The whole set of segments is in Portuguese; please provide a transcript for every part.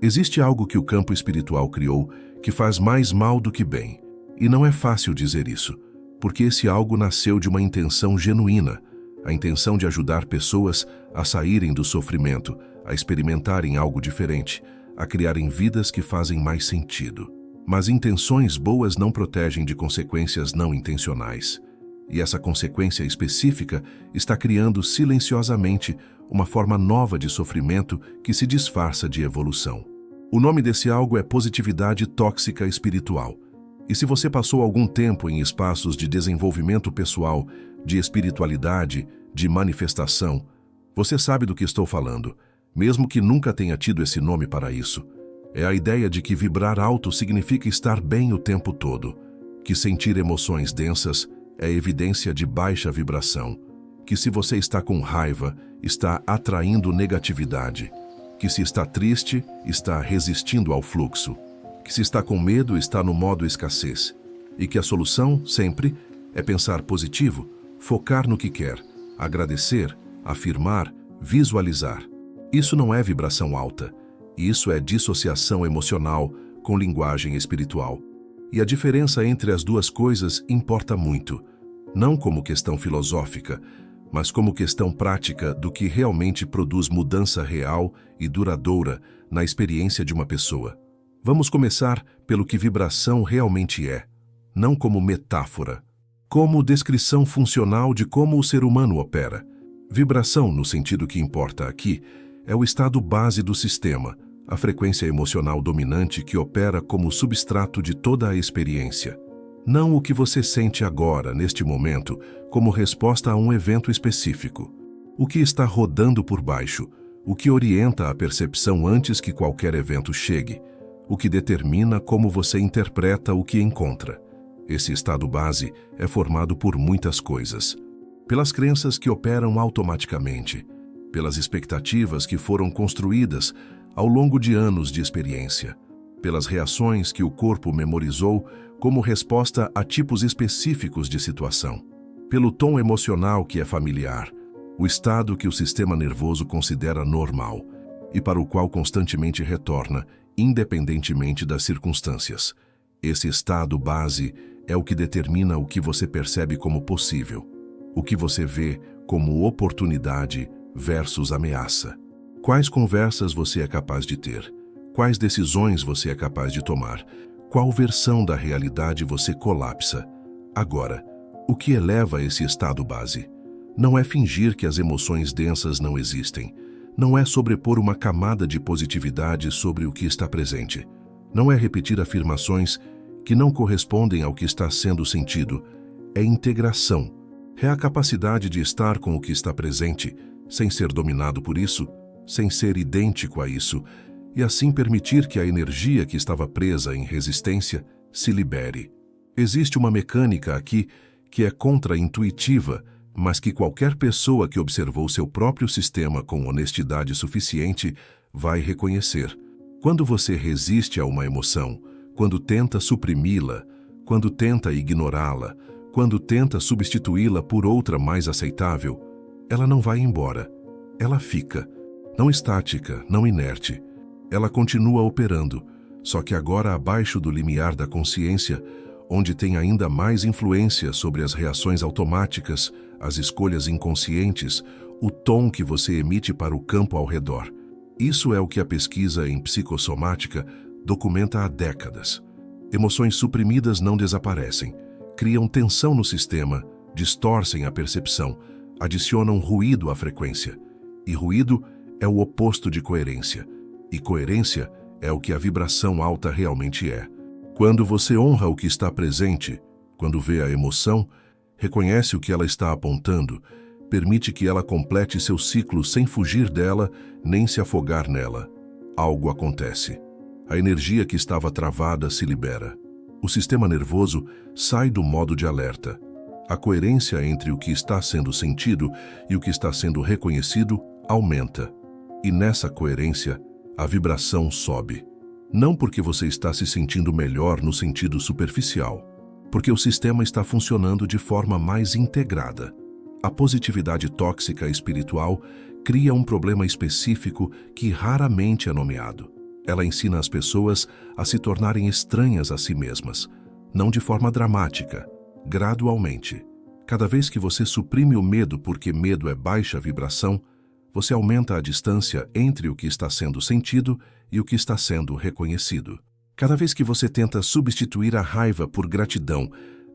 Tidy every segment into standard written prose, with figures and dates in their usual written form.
Existe algo que o campo espiritual criou que faz mais mal do que bem. E não é fácil dizer isso, porque esse algo nasceu de uma intenção genuína, a intenção de ajudar pessoas a saírem do sofrimento, a experimentarem algo diferente, a criarem vidas que fazem mais sentido. Mas intenções boas não protegem de consequências não intencionais. E essa consequência específica está criando silenciosamente uma forma nova de sofrimento que se disfarça de evolução. O nome desse algo é positividade tóxica espiritual. E se você passou algum tempo em espaços de desenvolvimento pessoal, de espiritualidade, de manifestação, você sabe do que estou falando, mesmo que nunca tenha tido esse nome para isso. É a ideia de que vibrar alto significa estar bem o tempo todo, que sentir emoções densas é evidência de baixa vibração, que se você está com raiva, está atraindo negatividade, que se está triste, está resistindo ao fluxo, que se está com medo, está no modo escassez, e que a solução, sempre, é pensar positivo, focar no que quer, agradecer, afirmar, visualizar. Isso não é vibração alta, isso é dissociação emocional com linguagem espiritual. E a diferença entre as duas coisas importa muito, não como questão filosófica, mas como questão prática do que realmente produz mudança real e duradoura na experiência de uma pessoa. Vamos começar pelo que vibração realmente é, não como metáfora, como descrição funcional de como o ser humano opera. Vibração, no sentido que importa aqui, é o estado base do sistema, a frequência emocional dominante que opera como substrato de toda a experiência. Não o que você sente agora, neste momento, como resposta a um evento específico. O que está rodando por baixo, o que orienta a percepção antes que qualquer evento chegue, o que determina como você interpreta o que encontra. Esse estado base é formado por muitas coisas. Pelas crenças que operam automaticamente, pelas expectativas que foram construídas ao longo de anos de experiência, pelas reações que o corpo memorizou como resposta a tipos específicos de situação, pelo tom emocional que é familiar, o estado que o sistema nervoso considera normal e para o qual constantemente retorna, independentemente das circunstâncias. Esse estado base é o que determina o que você percebe como possível, o que você vê como oportunidade versus ameaça. Quais conversas você é capaz de ter? Quais decisões você é capaz de tomar? Qual versão da realidade você colapsa? Agora, o que eleva esse estado base? Não é fingir que as emoções densas não existem. Não é sobrepor uma camada de positividade sobre o que está presente. Não é repetir afirmações que não correspondem ao que está sendo sentido. É integração. É a capacidade de estar com o que está presente, sem ser dominado por isso, sem ser idêntico a isso, e assim permitir que a energia que estava presa em resistência se libere. Existe uma mecânica aqui que é contra-intuitiva, mas que qualquer pessoa que observou seu próprio sistema com honestidade suficiente vai reconhecer. Quando você resiste a uma emoção, quando tenta suprimi-la, quando tenta ignorá-la, quando tenta substituí-la por outra mais aceitável, ela não vai embora. Ela fica. Não estática, não inerte. Ela continua operando, só que agora abaixo do limiar da consciência, onde tem ainda mais influência sobre as reações automáticas, as escolhas inconscientes, o tom que você emite para o campo ao redor. Isso é o que a pesquisa em psicossomática documenta há décadas. Emoções suprimidas não desaparecem, criam tensão no sistema, distorcem a percepção, adicionam ruído à frequência. E ruído é o oposto de coerência. E coerência é o que a vibração alta realmente é. Quando você honra o que está presente, quando vê a emoção, reconhece o que ela está apontando, permite que ela complete seu ciclo sem fugir dela nem se afogar nela. Algo acontece. A energia que estava travada se libera. O sistema nervoso sai do modo de alerta. A coerência entre o que está sendo sentido e o que está sendo reconhecido aumenta. E nessa coerência, a vibração sobe. Não porque você está se sentindo melhor no sentido superficial, porque o sistema está funcionando de forma mais integrada. A positividade tóxica espiritual cria um problema específico que raramente é nomeado. Ela ensina as pessoas a se tornarem estranhas a si mesmas, não de forma dramática, gradualmente. Cada vez que você suprime o medo porque medo é baixa vibração, você aumenta a distância entre o que está sendo sentido e o que está sendo reconhecido. Cada vez que você tenta substituir a raiva por gratidão,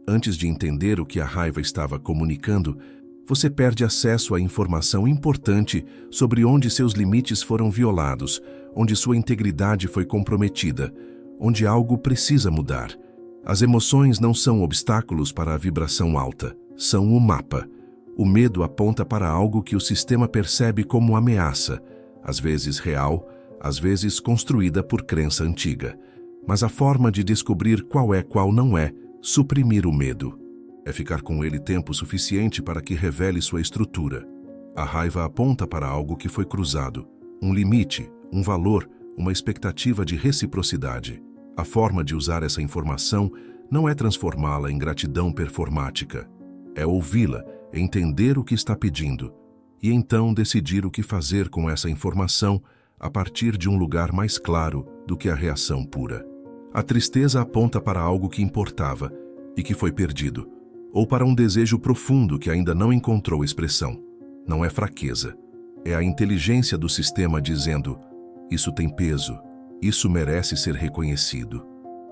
antes de entender o que a raiva estava comunicando, você perde acesso à informação importante sobre onde seus limites foram violados, onde sua integridade foi comprometida, onde algo precisa mudar. As emoções não são obstáculos para a vibração alta, são o mapa. O medo aponta para algo que o sistema percebe como ameaça, às vezes real, às vezes construída por crença antiga. Mas a forma de descobrir qual não é, suprimir o medo. É ficar com ele tempo suficiente para que revele sua estrutura. A raiva aponta para algo que foi cruzado, um limite, um valor, uma expectativa de reciprocidade. A forma de usar essa informação não é transformá-la em gratidão performática. É ouvi-la, entender o que está pedindo, e então decidir o que fazer com essa informação a partir de um lugar mais claro do que a reação pura. A tristeza aponta para algo que importava e que foi perdido, ou para um desejo profundo que ainda não encontrou expressão. Não é fraqueza, é a inteligência do sistema dizendo: isso tem peso, isso merece ser reconhecido.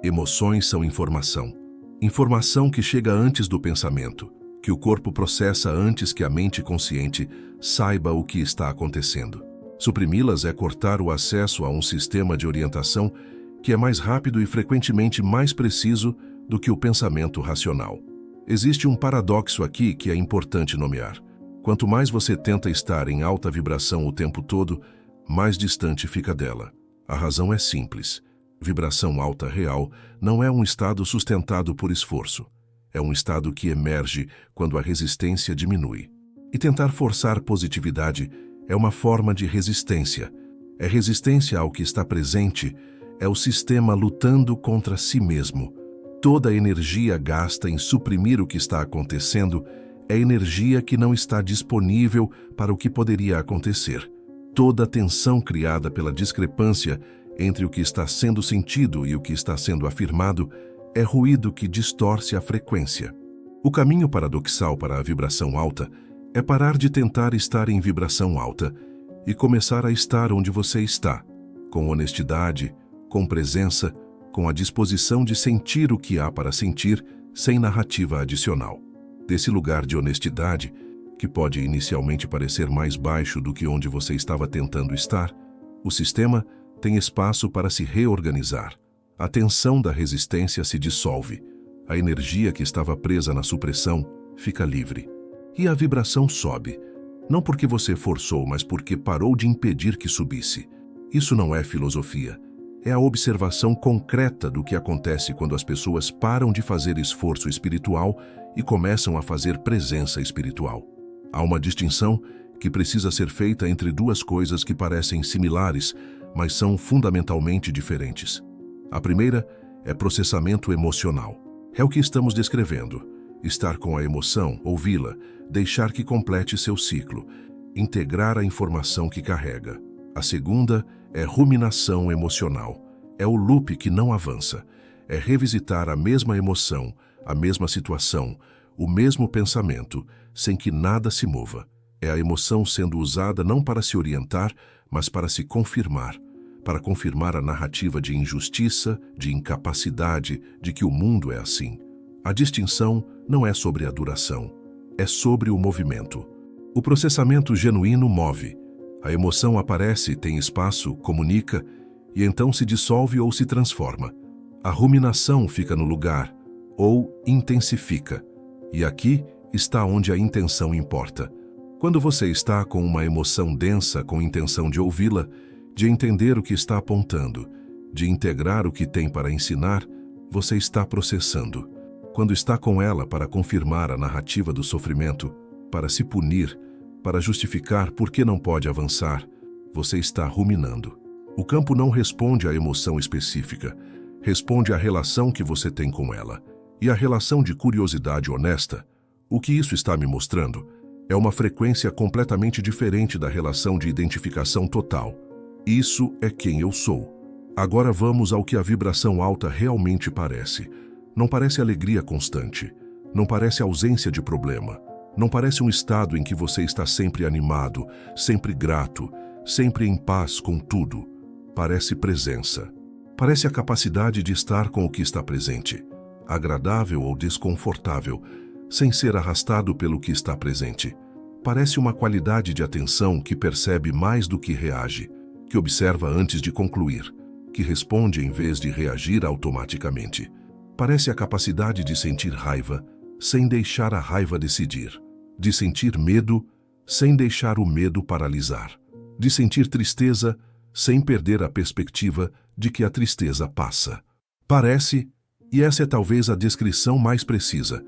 Emoções são informação. Informação que chega antes do pensamento, que o corpo processa antes que a mente consciente saiba o que está acontecendo. Suprimi-las é cortar o acesso a um sistema de orientação que é mais rápido e frequentemente mais preciso do que o pensamento racional. Existe um paradoxo aqui que é importante nomear. Quanto mais você tenta estar em alta vibração o tempo todo, mais distante fica dela. A razão é simples. Vibração alta real não é um estado sustentado por esforço. É um estado que emerge quando a resistência diminui. E tentar forçar positividade é uma forma de resistência. É resistência ao que está presente, é o sistema lutando contra si mesmo. Toda a energia gasta em suprimir o que está acontecendo é energia que não está disponível para o que poderia acontecer. Toda a tensão criada pela discrepância entre o que está sendo sentido e o que está sendo afirmado é ruído que distorce a frequência. O caminho paradoxal para a vibração alta é parar de tentar estar em vibração alta e começar a estar onde você está, com honestidade, com presença, com a disposição de sentir o que há para sentir, sem narrativa adicional. Desse lugar de honestidade, que pode inicialmente parecer mais baixo do que onde você estava tentando estar, o sistema tem espaço para se reorganizar. A tensão da resistência se dissolve, a energia que estava presa na supressão fica livre. E a vibração sobe, não porque você forçou, mas porque parou de impedir que subisse. Isso não é filosofia. É a observação concreta do que acontece quando as pessoas param de fazer esforço espiritual e começam a fazer presença espiritual. Há uma distinção que precisa ser feita entre duas coisas que parecem similares, mas são fundamentalmente diferentes. A primeira é processamento emocional. É o que estamos descrevendo. Estar com a emoção, ouvi-la, deixar que complete seu ciclo, integrar a informação que carrega. A segunda é ruminação emocional. É o loop que não avança. É revisitar a mesma emoção, a mesma situação, o mesmo pensamento, sem que nada se mova. É a emoção sendo usada não para se orientar, mas para se confirmar. Para confirmar a narrativa de injustiça, de incapacidade, de que o mundo é assim. A distinção não é sobre a duração, é sobre o movimento. O processamento genuíno move. A emoção aparece, tem espaço, comunica, e então se dissolve ou se transforma. A ruminação fica no lugar, ou intensifica. E aqui está onde a intenção importa. Quando você está com uma emoção densa com intenção de ouvi-la, de entender o que está apontando, de integrar o que tem para ensinar, você está processando. Quando está com ela para confirmar a narrativa do sofrimento, para se punir, para justificar por que não pode avançar, você está ruminando. O campo não responde à emoção específica, responde à relação que você tem com ela. E a relação de curiosidade honesta, o que isso está me mostrando, é uma frequência completamente diferente da relação de identificação total. Isso é quem eu sou. Agora vamos ao que a vibração alta realmente parece. Não parece alegria constante. Não parece ausência de problema. Não parece um estado em que você está sempre animado, sempre grato, sempre em paz com tudo. Parece presença. Parece a capacidade de estar com o que está presente, agradável ou desconfortável, sem ser arrastado pelo que está presente. Parece uma qualidade de atenção que percebe mais do que reage, que observa antes de concluir, que responde em vez de reagir automaticamente. Parece a capacidade de sentir raiva sem deixar a raiva decidir, de sentir medo sem deixar o medo paralisar, de sentir tristeza sem perder a perspectiva de que a tristeza passa. Parece, e essa é talvez a descrição mais precisa,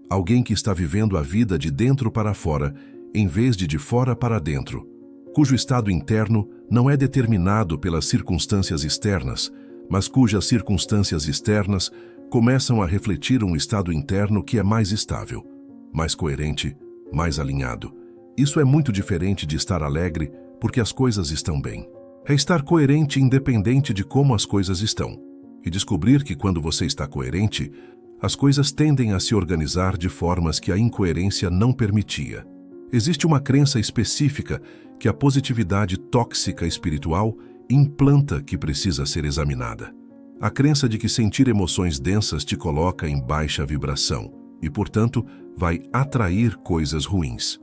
alguém que está vivendo a vida de dentro para fora, em vez de fora para dentro, cujo estado interno não é determinado pelas circunstâncias externas, mas cujas circunstâncias externas começam a refletir um estado interno que é mais estável, mais coerente, mais alinhado. Isso é muito diferente de estar alegre porque as coisas estão bem. É estar coerente independente de como as coisas estão. E descobrir que quando você está coerente, as coisas tendem a se organizar de formas que a incoerência não permitia. Existe uma crença específica que a positividade tóxica espiritual implanta que precisa ser examinada. A crença de que sentir emoções densas te coloca em baixa vibração e, portanto, vai atrair coisas ruins.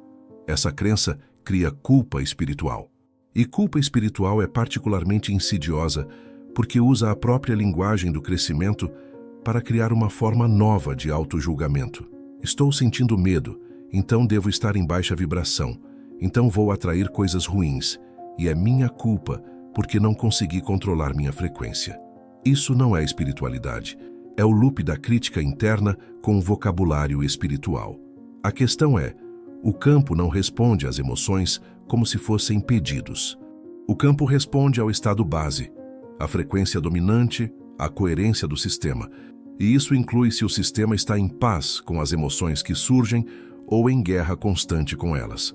Essa crença cria culpa espiritual. E culpa espiritual é particularmente insidiosa porque usa a própria linguagem do crescimento para criar uma forma nova de autojulgamento. Estou sentindo medo, então devo estar em baixa vibração, então vou atrair coisas ruins, e é minha culpa porque não consegui controlar minha frequência. Isso não é espiritualidade, é o loop da crítica interna com vocabulário espiritual. A questão é, o campo não responde às emoções como se fossem pedidos. O campo responde ao estado base, à frequência dominante, à coerência do sistema, e isso inclui se o sistema está em paz com as emoções que surgem ou em guerra constante com elas.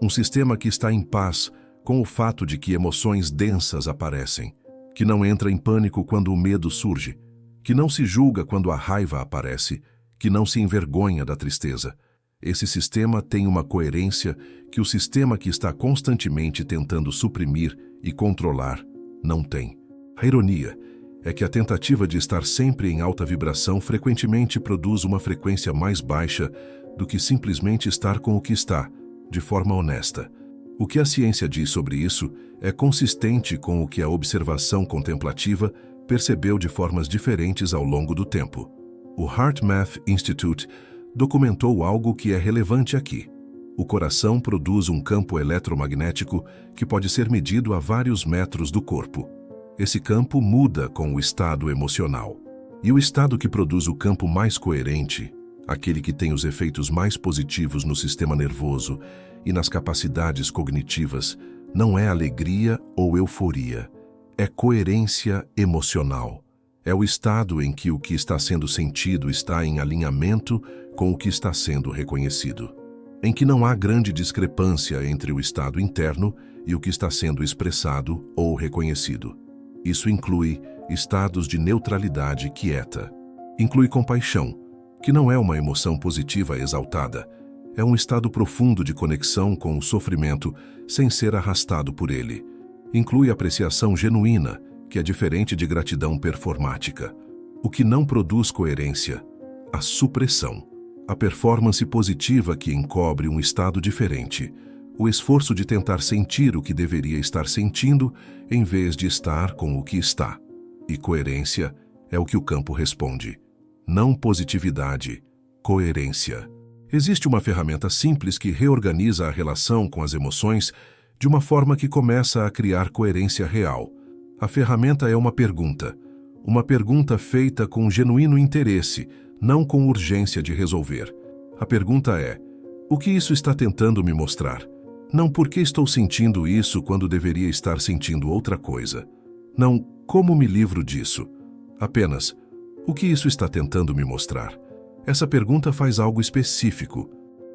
Um sistema que está em paz com o fato de que emoções densas aparecem, que não entra em pânico quando o medo surge, que não se julga quando a raiva aparece, que não se envergonha da tristeza. Esse sistema tem uma coerência que o sistema que está constantemente tentando suprimir e controlar não tem. A ironia é que a tentativa de estar sempre em alta vibração frequentemente produz uma frequência mais baixa do que simplesmente estar com o que está, de forma honesta. O que a ciência diz sobre isso é consistente com o que a observação contemplativa percebeu de formas diferentes ao longo do tempo. O HeartMath Institute documentou algo que é relevante aqui. O coração produz um campo eletromagnético que pode ser medido a vários metros do corpo. Esse campo muda com o estado emocional. E o estado que produz o campo mais coerente, aquele que tem os efeitos mais positivos no sistema nervoso e nas capacidades cognitivas, não é alegria ou euforia, é coerência emocional. É o estado em que o que está sendo sentido está em alinhamento com o que está sendo reconhecido, em que não há grande discrepância entre o estado interno e o que está sendo expressado ou reconhecido. Isso inclui estados de neutralidade quieta. Inclui compaixão, que não é uma emoção positiva exaltada, é um estado profundo de conexão com o sofrimento sem ser arrastado por ele. Inclui apreciação genuína, que é diferente de gratidão performática. O que não produz coerência, a supressão. A performance positiva que encobre um estado diferente. O esforço de tentar sentir o que deveria estar sentindo em vez de estar com o que está. E coerência é o que o campo responde. Não positividade, coerência. Existe uma ferramenta simples que reorganiza a relação com as emoções de uma forma que começa a criar coerência real. A ferramenta é uma pergunta feita com genuíno interesse, não com urgência de resolver. A pergunta é: o que isso está tentando me mostrar? Não por que estou sentindo isso quando deveria estar sentindo outra coisa. Não como me livro disso. Apenas, o que isso está tentando me mostrar? Essa pergunta faz algo específico.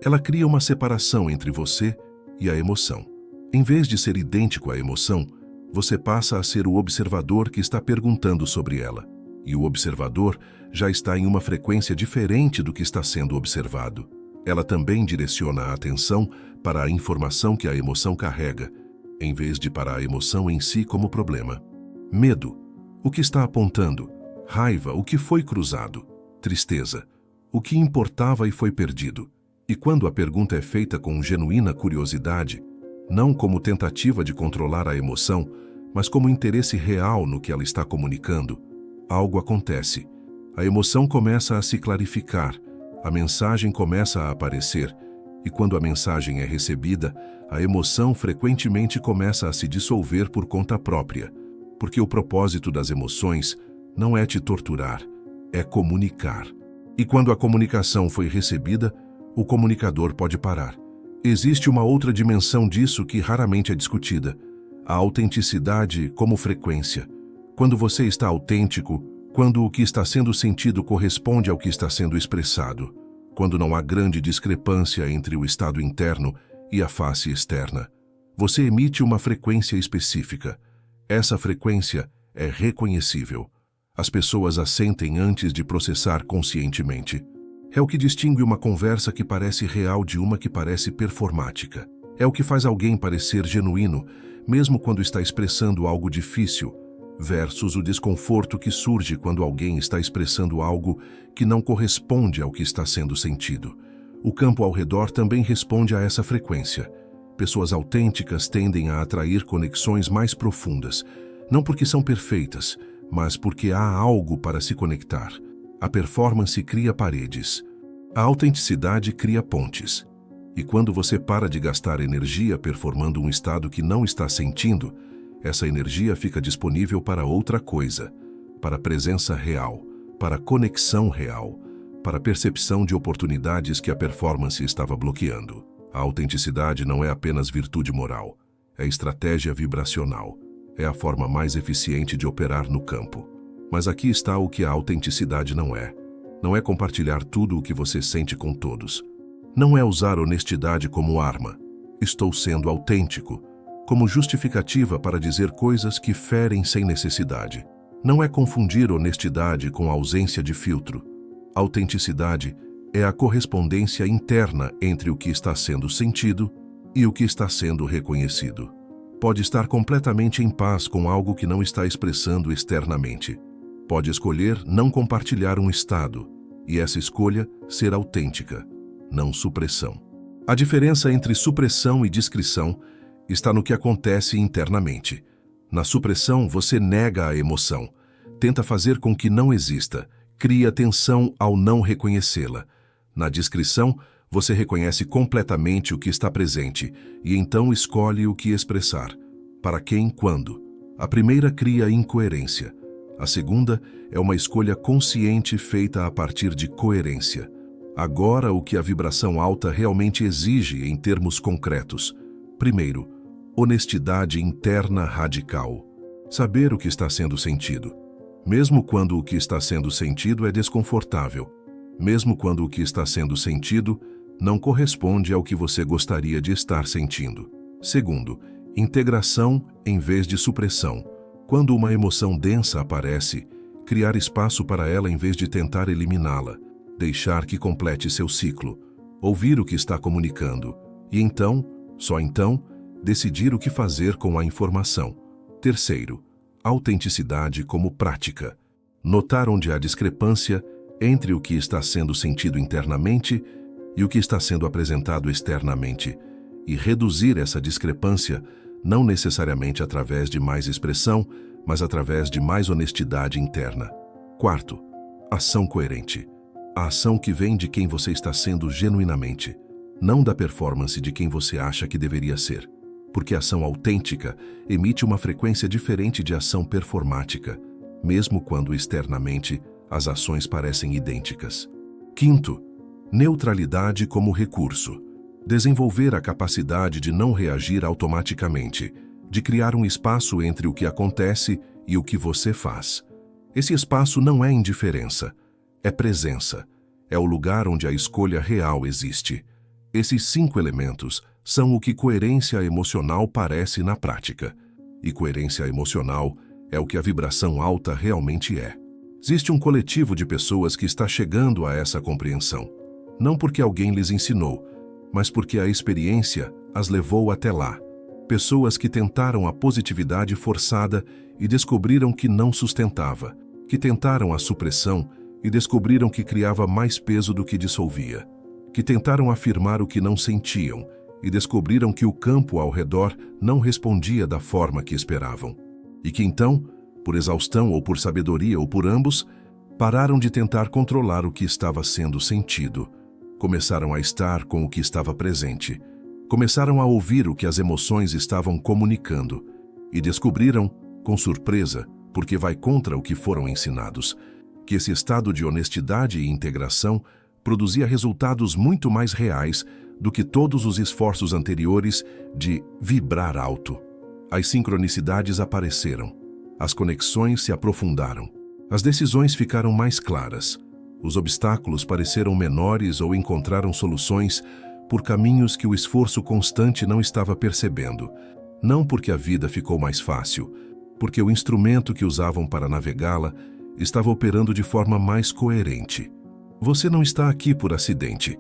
Ela cria uma separação entre você e a emoção. Em vez de ser idêntico à emoção, você passa a ser o observador que está perguntando sobre ela. E o observador já está em uma frequência diferente do que está sendo observado. Ela também direciona a atenção para a informação que a emoção carrega, em vez de para a emoção em si como problema. Medo, o que está apontando? Raiva, o que foi cruzado? Tristeza, o que importava e foi perdido? E quando a pergunta é feita com genuína curiosidade, não como tentativa de controlar a emoção, mas como interesse real no que ela está comunicando, algo acontece. A emoção começa a se clarificar, a mensagem começa a aparecer, e quando a mensagem é recebida, a emoção frequentemente começa a se dissolver por conta própria, porque o propósito das emoções não é te torturar, é comunicar. E quando a comunicação foi recebida, o comunicador pode parar. Existe uma outra dimensão disso que raramente é discutida: a autenticidade como frequência. Quando você está autêntico, quando o que está sendo sentido corresponde ao que está sendo expressado, quando não há grande discrepância entre o estado interno e a face externa, você emite uma frequência específica. Essa frequência é reconhecível. As pessoas a sentem antes de processar conscientemente. É o que distingue uma conversa que parece real de uma que parece performática. É o que faz alguém parecer genuíno, mesmo quando está expressando algo difícil, versus o desconforto que surge quando alguém está expressando algo que não corresponde ao que está sendo sentido. O campo ao redor também responde a essa frequência. Pessoas autênticas tendem a atrair conexões mais profundas, não porque são perfeitas, mas porque há algo para se conectar. A performance cria paredes. A autenticidade cria pontes. E quando você para de gastar energia performando um estado que não está sentindo, essa energia fica disponível para outra coisa, para presença real, para conexão real, para percepção de oportunidades que a performance estava bloqueando. A autenticidade não é apenas virtude moral, é estratégia vibracional, é a forma mais eficiente de operar no campo. Mas aqui está o que a autenticidade não é. Não é compartilhar tudo o que você sente com todos. Não é usar honestidade como arma. Estou sendo autêntico, como justificativa para dizer coisas que ferem sem necessidade. Não é confundir honestidade com ausência de filtro. Autenticidade é a correspondência interna entre o que está sendo sentido e o que está sendo reconhecido. Pode estar completamente em paz com algo que não está expressando externamente. Pode escolher não compartilhar um estado, e essa escolha ser autêntica, não supressão. A diferença entre supressão e discrição está no que acontece internamente. Na supressão, você nega a emoção, tenta fazer com que não exista, cria tensão ao não reconhecê-la. Na discrição, você reconhece completamente o que está presente e então escolhe o que expressar. Para quem, quando? A primeira cria incoerência. A segunda é uma escolha consciente feita a partir de coerência. Agora, o que a vibração alta realmente exige em termos concretos. Primeiro, honestidade interna radical. Saber o que está sendo sentido. Mesmo quando o que está sendo sentido é desconfortável. Mesmo quando o que está sendo sentido não corresponde ao que você gostaria de estar sentindo. Segundo, integração em vez de supressão. Quando uma emoção densa aparece, criar espaço para ela em vez de tentar eliminá-la, deixar que complete seu ciclo, ouvir o que está comunicando e então, só então, decidir o que fazer com a informação. Terceiro, autenticidade como prática. Notar onde há discrepância entre o que está sendo sentido internamente e o que está sendo apresentado externamente, e reduzir essa discrepância não necessariamente através de mais expressão, mas através de mais honestidade interna. Quarto, ação coerente. A ação que vem de quem você está sendo genuinamente, não da performance de quem você acha que deveria ser. Porque a ação autêntica emite uma frequência diferente de ação performática, mesmo quando externamente as ações parecem idênticas. Quinto, neutralidade como recurso. Desenvolver a capacidade de não reagir automaticamente, de criar um espaço entre o que acontece e o que você faz. Esse espaço não é indiferença, é presença, é o lugar onde a escolha real existe. Esses 5 elementos são o que coerência emocional parece na prática. E coerência emocional é o que a vibração alta realmente é. Existe um coletivo de pessoas que está chegando a essa compreensão, não porque alguém lhes ensinou, mas porque a experiência as levou até lá. Pessoas que tentaram a positividade forçada e descobriram que não sustentava, que tentaram a supressão e descobriram que criava mais peso do que dissolvia, que tentaram afirmar o que não sentiam e descobriram que o campo ao redor não respondia da forma que esperavam. E que então, por exaustão ou por sabedoria ou por ambos, pararam de tentar controlar o que estava sendo sentido. Começaram a estar com o que estava presente. Começaram a ouvir o que as emoções estavam comunicando. E descobriram, com surpresa, porque vai contra o que foram ensinados, que esse estado de honestidade e integração produzia resultados muito mais reais do que todos os esforços anteriores de vibrar alto. As sincronicidades apareceram. As conexões se aprofundaram. As decisões ficaram mais claras. Os obstáculos pareceram menores ou encontraram soluções por caminhos que o esforço constante não estava percebendo. Não porque a vida ficou mais fácil, porque o instrumento que usavam para navegá-la estava operando de forma mais coerente. Você não está aqui por acidente.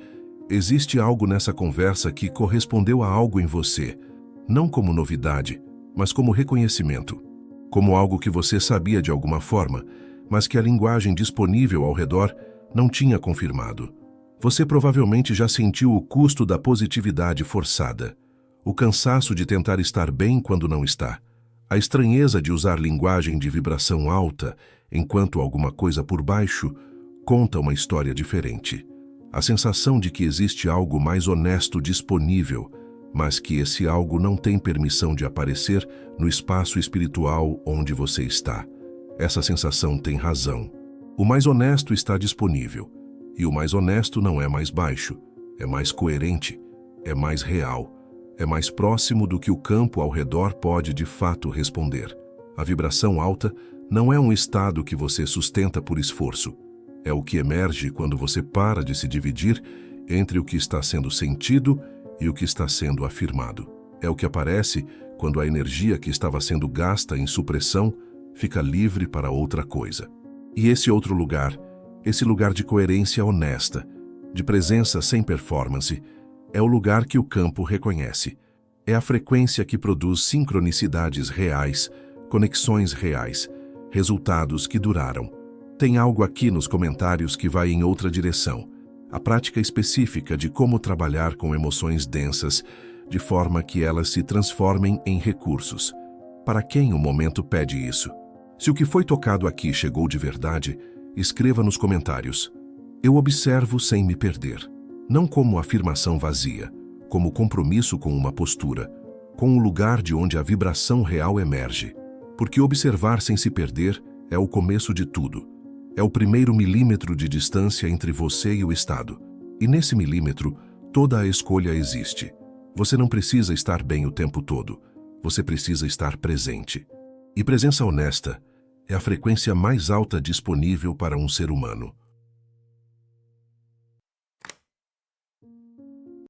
Existe algo nessa conversa que correspondeu a algo em você, não como novidade, mas como reconhecimento. Como algo que você sabia de alguma forma, mas que a linguagem disponível ao redor não tinha confirmado. Você provavelmente já sentiu o custo da positividade forçada, o cansaço de tentar estar bem quando não está, a estranheza de usar linguagem de vibração alta enquanto alguma coisa por baixo conta uma história diferente. A sensação de que existe algo mais honesto disponível, mas que esse algo não tem permissão de aparecer no espaço espiritual onde você está. Essa sensação tem razão. O mais honesto está disponível, e o mais honesto não é mais baixo, é mais coerente, é mais real, é mais próximo do que o campo ao redor pode de fato responder. A vibração alta não é um estado que você sustenta por esforço. É o que emerge quando você para de se dividir entre o que está sendo sentido e o que está sendo afirmado. É o que aparece quando a energia que estava sendo gasta em supressão fica livre para outra coisa. E esse outro lugar, esse lugar de coerência honesta, de presença sem performance, é o lugar que o campo reconhece. É a frequência que produz sincronicidades reais, conexões reais, resultados que duraram. Tem algo aqui nos comentários que vai em outra direção. A prática específica de como trabalhar com emoções densas, de forma que elas se transformem em recursos. Para quem o momento pede isso? Se o que foi tocado aqui chegou de verdade, escreva nos comentários. Eu observo sem me perder. Não como afirmação vazia, como compromisso com uma postura, com o lugar de onde a vibração real emerge. Porque observar sem se perder é o começo de tudo. É o primeiro milímetro de distância entre você e o estado. E nesse milímetro, toda a escolha existe. Você não precisa estar bem o tempo todo. Você precisa estar presente. E presença honesta é a frequência mais alta disponível para um ser humano.